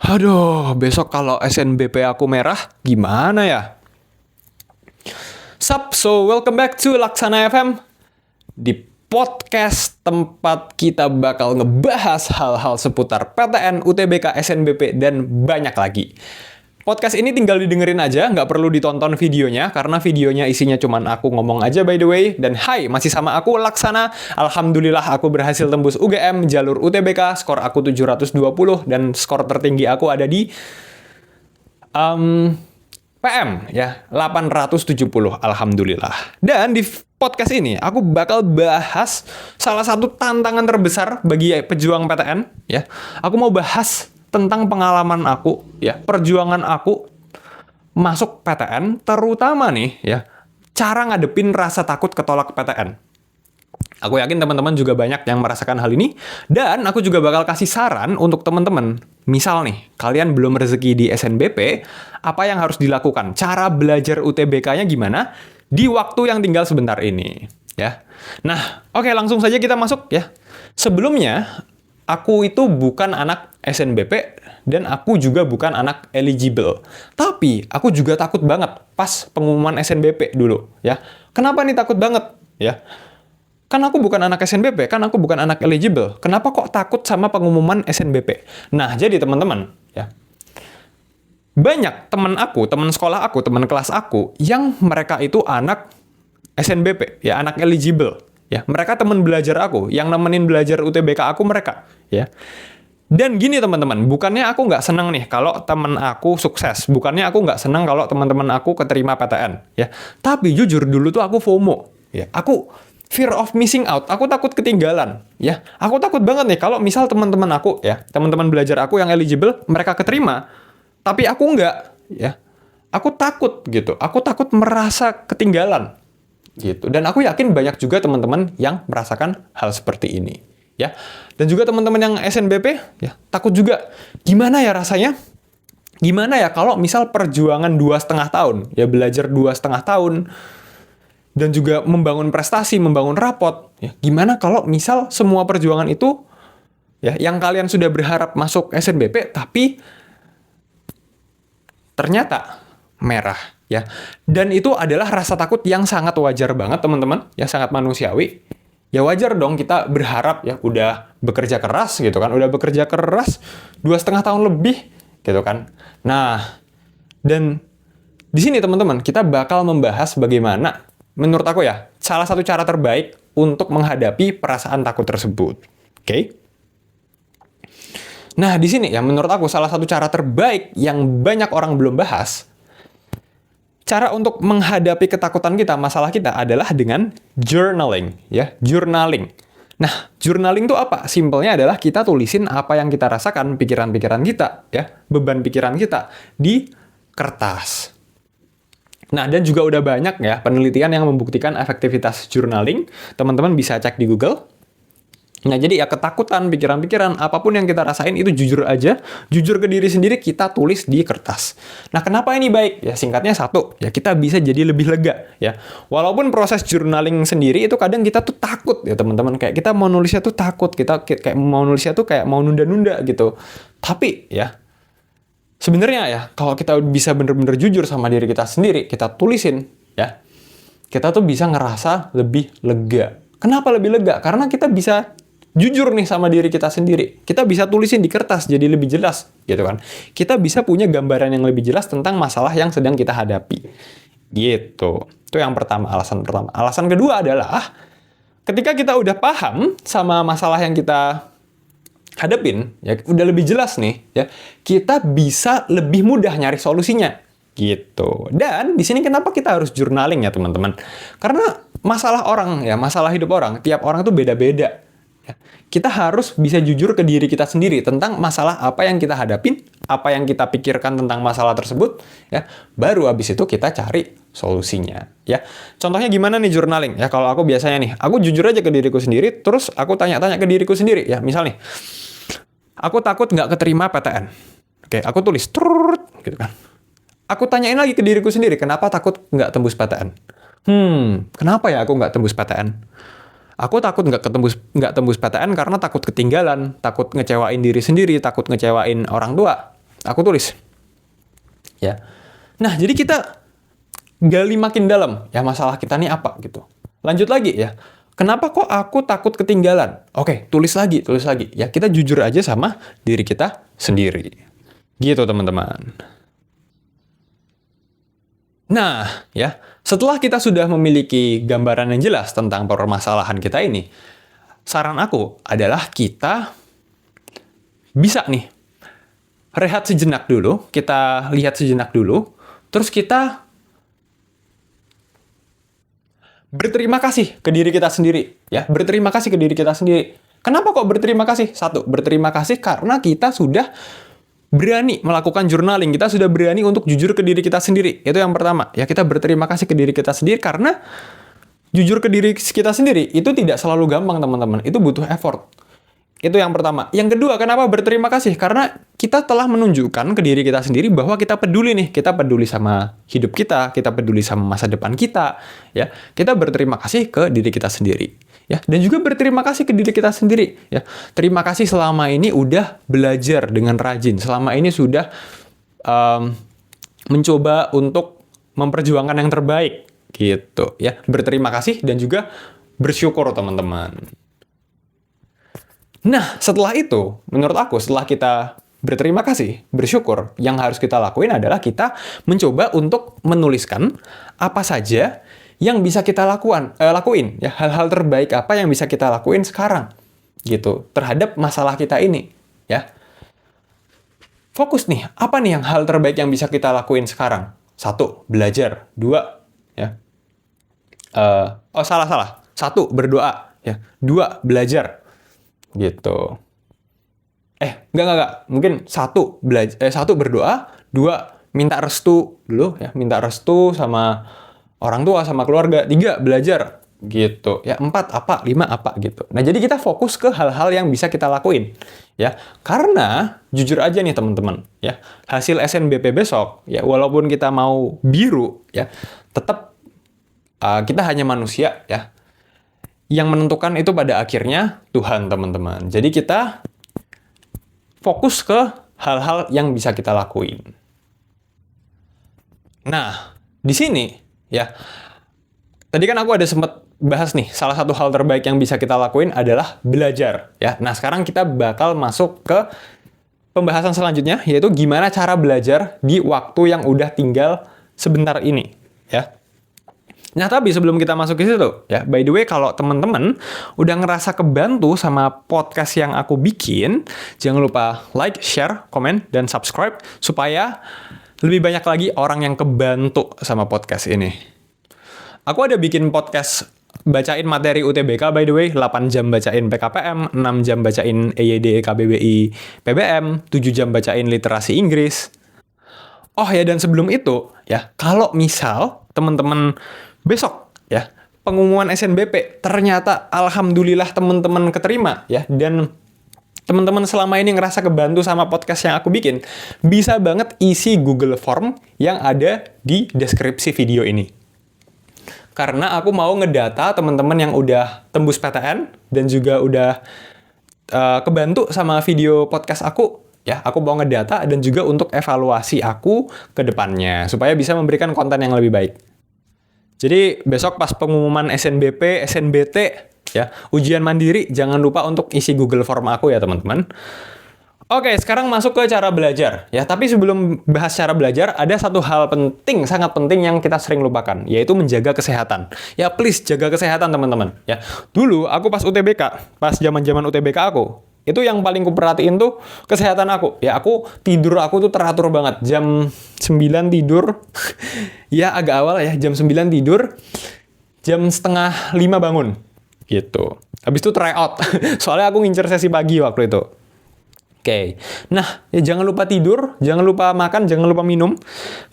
Aduh, besok kalau SNBP aku merah, gimana ya? So welcome back to Laksana FM. Di podcast tempat kita bakal ngebahas hal-hal seputar PTN, UTBK, SNBP, dan banyak lagi. Podcast ini tinggal didengerin aja, nggak perlu ditonton videonya, karena videonya isinya cuman aku ngomong aja by the way. Dan hai, masih sama aku Laksana. Alhamdulillah aku berhasil tembus UGM, jalur UTBK, skor aku 720, dan skor tertinggi aku ada di PM, ya, 870, alhamdulillah. Dan di podcast ini, aku bakal bahas salah satu tantangan terbesar bagi pejuang PTN, ya. Aku mau bahas tentang pengalaman aku, ya, perjuangan aku masuk PTN, terutama nih, ya, cara ngadepin rasa takut ketolak PTN. Aku yakin teman-teman juga banyak yang merasakan hal ini, dan aku juga bakal kasih saran untuk teman-teman. Misal nih, kalian belum rezeki di SNBP, apa yang harus dilakukan? Cara belajar UTBK-nya gimana di waktu yang tinggal sebentar ini, ya. Nah, oke, langsung saja kita masuk, ya. Sebelumnya, aku itu bukan anak SNBP dan aku juga bukan anak eligible. Tapi aku juga takut banget pas pengumuman SNBP dulu, ya. Kenapa nih takut banget, ya? Kan aku bukan anak SNBP, kan aku bukan anak eligible. Kenapa kok takut sama pengumuman SNBP? Nah, jadi teman-teman, ya. Banyak teman aku, teman sekolah aku, teman kelas aku yang mereka itu anak SNBP, ya, anak eligible. Ya, mereka teman belajar aku, yang nemenin belajar UTBK aku mereka, ya. Dan gini teman-teman, bukannya aku nggak seneng nih kalau teman aku sukses, bukannya aku nggak seneng kalau teman-teman aku keterima PTN, ya. Tapi jujur dulu tuh aku FOMO, ya. Aku fear of missing out, aku takut ketinggalan, ya. Aku takut banget nih kalau misal teman-teman aku, ya, teman-teman belajar aku yang eligible, mereka keterima, tapi aku nggak, ya. Aku takut gitu, aku takut merasa ketinggalan. Gitu. Dan aku yakin banyak juga teman-teman yang merasakan hal seperti ini, ya. Dan juga teman-teman yang SNBP, ya, takut juga gimana ya rasanya, gimana ya kalau misal perjuangan 2,5 tahun, ya, belajar 2,5 tahun dan juga membangun prestasi, membangun rapot, ya, gimana kalau misal semua perjuangan itu, ya, yang kalian sudah berharap masuk SNBP tapi ternyata merah, ya. Dan itu adalah rasa takut yang sangat wajar banget, teman-teman, ya, sangat manusiawi. Ya wajar dong kita berharap, ya, udah bekerja keras gitu kan, udah bekerja keras 2,5 tahun lebih gitu kan. Nah, dan di sini teman-teman kita bakal membahas bagaimana menurut aku, ya, salah satu cara terbaik untuk menghadapi perasaan takut tersebut. Oke? Nah, di sini ya menurut aku salah satu cara terbaik yang banyak orang belum bahas, cara untuk menghadapi ketakutan kita, masalah kita adalah dengan journaling, ya, journaling. Nah, journaling itu apa? Simpelnya adalah kita tulisin apa yang kita rasakan, pikiran-pikiran kita, ya, beban pikiran kita di kertas. Nah, dan juga udah banyak, ya, penelitian yang membuktikan efektivitas journaling. Teman-teman bisa cek di Google. Nah, jadi ya ketakutan, pikiran-pikiran, apapun yang kita rasain itu jujur aja, jujur ke diri sendiri, kita tulis di kertas. Nah, kenapa ini baik? Ya, singkatnya satu, ya, kita bisa jadi lebih lega, ya. Walaupun proses journaling sendiri itu kadang kita tuh takut, ya, teman-teman. Kayak kita mau nulisnya tuh takut, kita kayak mau nulisnya tuh kayak mau nunda-nunda gitu. Tapi, ya, sebenarnya, ya, kalau kita bisa bener-bener jujur sama diri kita sendiri, kita tulisin, ya, kita tuh bisa ngerasa lebih lega. Kenapa lebih lega? Karena kita bisa jujur nih sama diri kita sendiri. Kita bisa tulisin di kertas jadi lebih jelas, gitu kan. Kita bisa punya gambaran yang lebih jelas tentang masalah yang sedang kita hadapi. Gitu. Itu yang pertama, alasan pertama. Alasan kedua adalah ketika kita udah paham sama masalah yang kita hadapin, ya, udah lebih jelas nih, ya, kita bisa lebih mudah nyari solusinya. Gitu. Dan di sini kenapa kita harus journaling, ya, teman-teman? Karena masalah orang, ya, masalah hidup orang, tiap orang tuh beda-beda. Ya, kita harus bisa jujur ke diri kita sendiri tentang masalah apa yang kita hadapin, apa yang kita pikirkan tentang masalah tersebut, ya. Baru habis itu kita cari solusinya, ya. Contohnya gimana nih journaling? Ya, kalau aku biasanya nih, aku jujur aja ke diriku sendiri, terus aku tanya-tanya ke diriku sendiri, ya. Misal nih, aku takut nggak keterima PTN. Oke, aku tulis, gitu kan. Aku tanyain lagi ke diriku sendiri, kenapa takut nggak tembus PTN? Kenapa ya aku nggak tembus PTN? Aku takut nggak tembus PTN karena takut ketinggalan, takut ngecewain diri sendiri, takut ngecewain orang tua. Aku tulis. Ya. Nah, jadi kita gali makin dalam. Ya, masalah kita nih apa gitu. Lanjut lagi ya. Kenapa kok aku takut ketinggalan? Oke, tulis lagi. Ya, kita jujur aja sama diri kita sendiri. Gitu, teman-teman. Nah, ya, setelah kita sudah memiliki gambaran yang jelas tentang permasalahan kita ini, saran aku adalah kita bisa nih rehat sejenak dulu, kita lihat sejenak dulu, terus kita berterima kasih ke diri kita sendiri, ya, berterima kasih ke diri kita sendiri. Kenapa kok berterima kasih? Satu, berterima kasih karena kita sudah berani melakukan journaling, kita sudah berani untuk jujur ke diri kita sendiri. Itu yang pertama. Ya, kita berterima kasih ke diri kita sendiri karena jujur ke diri kita sendiri itu tidak selalu gampang, teman-teman. Itu butuh effort. Itu yang pertama. Yang kedua, kenapa berterima kasih? Karena kita telah menunjukkan ke diri kita sendiri bahwa kita peduli nih. Kita peduli sama hidup kita peduli sama masa depan kita, ya. Kita berterima kasih ke diri kita sendiri, ya. Dan juga berterima kasih ke diri kita sendiri, ya. Terima kasih selama ini udah belajar dengan rajin. Selama ini sudah mencoba untuk memperjuangkan yang terbaik, gitu, ya. Berterima kasih dan juga bersyukur, teman-teman. Nah, setelah itu, menurut aku, setelah kita berterima kasih, bersyukur, yang harus kita lakuin adalah kita mencoba untuk menuliskan apa saja yang bisa kita lakuin, ya, hal-hal terbaik apa yang bisa kita lakuin sekarang, gitu, terhadap masalah kita ini, ya. Fokus nih, apa nih yang hal terbaik yang bisa kita lakuin sekarang? 1, belajar. 2, ya. Salah. 1, berdoa, ya. 2, belajar. Gitu. Enggak. Mungkin 1 berdoa, 2 minta restu dulu, ya, minta restu sama orang tua, sama keluarga, 3 belajar, gitu. Ya, 4 apa, 5 apa, gitu. Nah, jadi kita fokus ke hal-hal yang bisa kita lakuin, ya. Karena jujur aja nih, teman-teman, ya, hasil SNBP besok, ya, walaupun kita mau biru, ya, tetap kita hanya manusia, ya. Yang menentukan itu pada akhirnya Tuhan, teman-teman. Jadi kita fokus ke hal-hal yang bisa kita lakuin. Nah, di sini, ya, tadi kan aku ada sempat bahas nih, salah satu hal terbaik yang bisa kita lakuin adalah belajar, ya. Nah, sekarang kita bakal masuk ke pembahasan selanjutnya, yaitu gimana cara belajar di waktu yang udah tinggal sebentar ini, ya. Nah, tapi sebelum kita masuk ke situ, ya, by the way, kalau teman-teman udah ngerasa kebantu sama podcast yang aku bikin, jangan lupa like, share, komen, dan subscribe, supaya lebih banyak lagi orang yang kebantu sama podcast ini. Aku ada bikin podcast bacain materi UTBK, by the way, 8 jam bacain PKPM, 6 jam bacain EYD, KBBI, PBM, 7 jam bacain literasi Inggris. Oh ya, dan sebelum itu, ya, kalau misal teman-teman besok, ya, pengumuman SNBP, ternyata alhamdulillah teman-teman keterima, ya, dan teman-teman selama ini ngerasa kebantu sama podcast yang aku bikin, bisa banget isi Google Form yang ada di deskripsi video ini. Karena aku mau ngedata teman-teman yang udah tembus PTN dan juga udah kebantu sama video podcast aku, ya, aku mau ngedata dan juga untuk evaluasi aku ke depannya, supaya bisa memberikan konten yang lebih baik. Jadi besok pas pengumuman SNBP, SNBT, ya, ujian mandiri, jangan lupa untuk isi Google Form aku ya, teman-teman. Oke, sekarang masuk ke cara belajar, ya. Tapi sebelum bahas cara belajar, ada satu hal penting, sangat penting yang kita sering lupakan, yaitu menjaga kesehatan. Ya, please jaga kesehatan, teman-teman, ya. Dulu aku pas UTBK, pas zaman-zaman UTBK aku, itu yang paling kuperhatiin tuh kesehatan aku. Ya, tidur aku tuh teratur banget. Jam 9 tidur. Ya, agak awal ya. Jam 9 tidur. Jam setengah 5 bangun. Gitu. Habis itu try out. Soalnya aku ngincer sesi pagi waktu itu. Oke. Nah, ya jangan lupa tidur, jangan lupa makan, jangan lupa minum.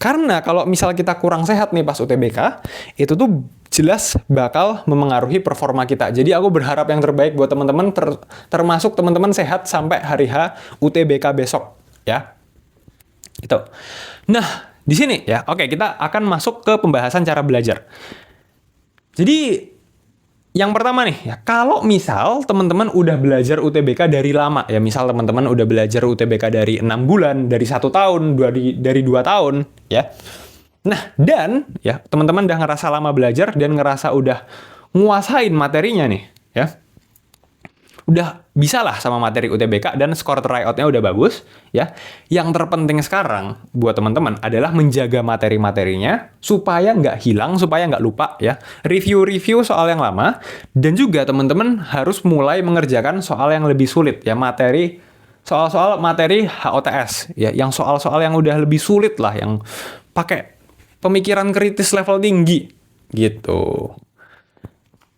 Karena kalau misal kita kurang sehat nih pas UTBK, itu tuh jelas bakal memengaruhi performa kita. Jadi aku berharap yang terbaik buat teman-teman, termasuk teman-teman sehat sampai hari H UTBK besok, ya. Itu. Nah, di sini ya, oke, kita akan masuk ke pembahasan cara belajar. Jadi Yang pertama nih, ya kalau misal teman-teman udah belajar UTBK dari lama, ya misal teman-teman udah belajar UTBK dari 6 bulan, dari 1 tahun, dari 2 tahun, ya. Nah, dan ya teman-teman udah ngerasa lama belajar dan ngerasa udah nguasain materinya nih, ya. Udah bisa lah sama materi UTBK dan skor tryout-nya udah bagus, ya. Yang terpenting sekarang buat teman-teman adalah menjaga materi-materinya supaya nggak hilang, supaya nggak lupa, ya. Review-review soal yang lama, dan juga teman-teman harus mulai mengerjakan soal yang lebih sulit, ya. Soal-soal materi HOTS, ya. Yang soal-soal yang udah lebih sulit lah, yang pakai pemikiran kritis level tinggi, gitu.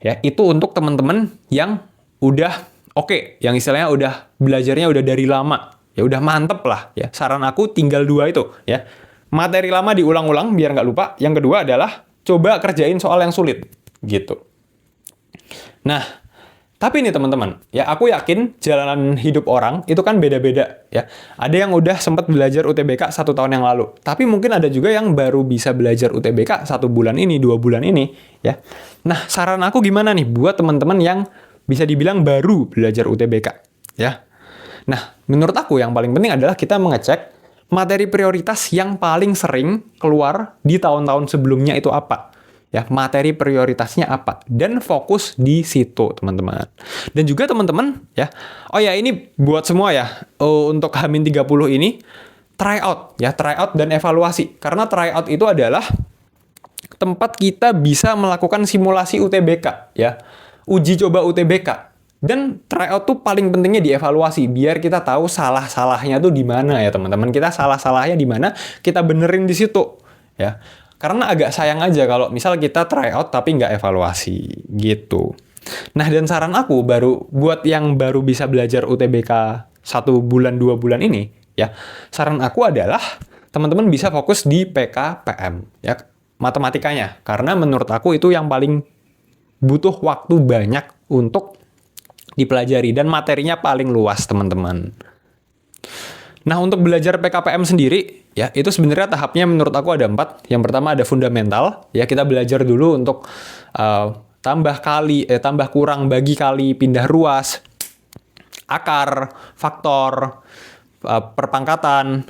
Ya, itu untuk teman-teman yang udah oke, yang istilahnya udah belajarnya udah dari lama, ya udah mantep lah, ya. Saran aku tinggal 2 itu, ya. Materi lama diulang-ulang biar nggak lupa. Yang kedua adalah coba kerjain soal yang sulit, gitu. Nah, tapi nih teman-teman, ya aku yakin jalanan hidup orang itu kan beda-beda, ya. Ada yang udah sempat belajar UTBK 1 tahun yang lalu, tapi mungkin ada juga yang baru bisa belajar UTBK 1 bulan ini, 2 bulan ini, ya. Nah, saran aku gimana nih buat teman-teman yang bisa dibilang baru belajar UTBK, ya. Nah, menurut aku yang paling penting adalah kita mengecek materi prioritas yang paling sering keluar di tahun-tahun sebelumnya itu apa. Ya, materi prioritasnya apa dan fokus di situ, teman-teman. Dan juga teman-teman, ya. Oh ya, ini buat semua ya. Untuk H-30 ini tryout, ya, tryout dan evaluasi. Karena tryout itu adalah tempat kita bisa melakukan simulasi UTBK, ya. Uji coba UTBK. Dan tryout tuh paling pentingnya dievaluasi biar kita tahu salah-salahnya tuh di mana, ya teman-teman. Kita salah-salahnya di mana, kita benerin di situ, ya. Karena agak sayang aja kalau misal kita tryout tapi nggak evaluasi, gitu. Nah, dan saran aku buat yang baru bisa belajar UTBK 1 bulan 2 bulan ini, ya. Saran aku adalah teman-teman bisa fokus di PKPM, ya, matematikanya. Karena menurut aku itu yang paling butuh waktu banyak untuk dipelajari dan materinya paling luas, teman-teman. Nah, untuk belajar PKPM sendiri, ya, itu sebenarnya tahapnya menurut aku ada 4. Yang pertama ada fundamental, ya, kita belajar dulu untuk tambah kurang, bagi kali, pindah ruas, akar, faktor, perpangkatan,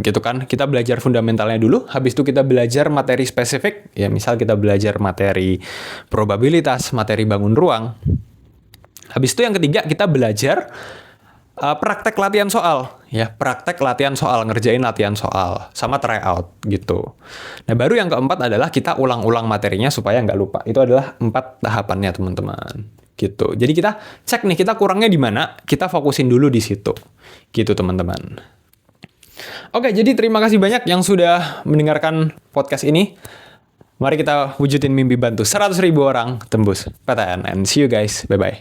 gitu kan. Kita belajar fundamentalnya dulu, habis itu kita belajar materi spesifik, ya misal kita belajar materi probabilitas, materi bangun ruang. Habis itu yang ketiga kita belajar praktek latihan soal, ya, praktek latihan soal, ngerjain latihan soal, sama tryout, gitu. Nah, baru yang keempat adalah kita ulang-ulang materinya supaya nggak lupa. Itu adalah 4 tahapannya, teman-teman. Gitu. Jadi kita cek nih, kita kurangnya di mana, kita fokusin dulu di situ. Gitu, teman-teman. Oke, jadi terima kasih banyak yang sudah mendengarkan podcast ini. Mari kita wujudin mimpi bantu 100.000 orang tembus PTN. And see you guys. Bye-bye.